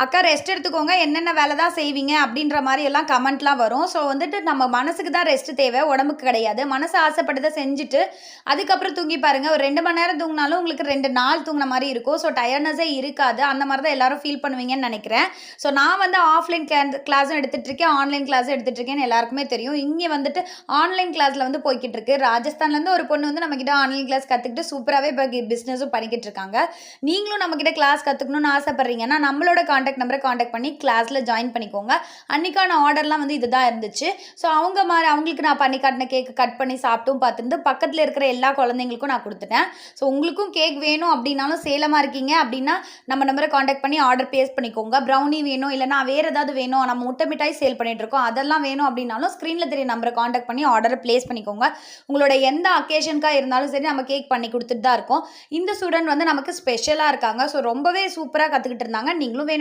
அக்கா ரெஸ்ட் எடுத்துக்கோங்க, என்னென்ன வேலை தான் செய்வீங்க அப்படின்ற மாரி எல்லாம் கமெண்ட்லாம் வரும். ஸோ வந்துட்டு நம்ம மனசுக்கு தான் ரெஸ்ட் தேவை, உடம்புக்கு கிடையாது. மனசு ஆசைப்பட்டத செஞ்சுட்டு, அதுக்கப்புறம் தூங்கி பாருங்க. ஒரு 2 மணி நேரம் தூங்குனாலும் உங்களுக்கு 2 நாள் தூங்குன மாரி இருக்கும். ஸோ டயர்ட்னஸே இருக்காது. அந்த மாரி தான் எல்லாரும் ஃபீல் பண்ணுவீங்கன்னு நெனைக்கிறேன். ஸோ நான் வந்து ஆஃப்லைன் கிளாஸும் எடுத்துட்டுருக்கேன், ஆன்லைன் கிளாஸும் எடுத்துட்டுருக்கேன்னு எல்லாருக்குமே தெரியும். இங்க வந்துட்டு ஆன்லைன் கிளாஸ்ல வந்து போய்க்கிட்டு இருக்கு. ராஜஸ்தான்லேருந்து ஒரு பொண்ணு வந்து நம்மகிட்ட ஆன்லைன் கிளாஸ் கத்துக்கிட்டு சூப்பராவே இப்ப பிசினஸும் பண்ணிக்கிட்டு இருக்காங்க. நீங்களும் நம்மகிட்ட கிளாஸ் கத்துக்கணும்னு ஆசைப்படுறீங்கன்னா, நம்மளோட கான்டாக்ட் நம்பரை கான்டாக்ட் பண்ணி கிளாஸ்ல ஜாயின் பண்ணிக்கோங்க. அன்னைக்கான ஆர்டர்லாம் வந்து இதுதான் இருந்துச்சு. ஸோ அவங்களுக்கு நான் பண்ணி காட்டின கேக்கு கட் பண்ணி சாப்பிட்டும் பார்த்துருந்து பக்கத்துல இருக்கிற எல்லா குழந்தைங்களுக்கும் நான் குடுத்துட்டேன். ஸோ உங்களுக்கும் கேக் வேணும் அப்படின்னாலும் சேலமா இருக்கீங்க அப்படின்னா, நம்ம நம்பரை கான்டாக்ட் பண்ணி ஆர்டர் பிளேஸ் பண்ணிக்கோங்க. ப்ரௌனி வேணும், இல்லைனா வேற ஏதாவது வேணும், நம்ம முட்டை மிட்டாய் சேல் பண்ணிட்டு இருக்கோம், அதெல்லாம் வேணும் அப்படின்னாலும் ஸ்க்ரீன்ல தெரிய நம்பரை கான்டாக்ட் பண்ணி ஆர்டரை பிளேஸ் பண்ணிக்கோங்க. உங்களோட எந்த அக்கேஷனுக்கா இருந்தாலும் சரி நம்ம கேக் பண்ணி கொடுத்துட்டு தான் இருக்கோம். இந்த ஸ்டூடெண்ட் வந்து நமக்கு ஸ்பெஷலா இருக்காங்க. ஸோ ரொம்பவே சூப்பரா கத்துக்கிட்டு இருந்தாங்க. நீங்களும் வேணும்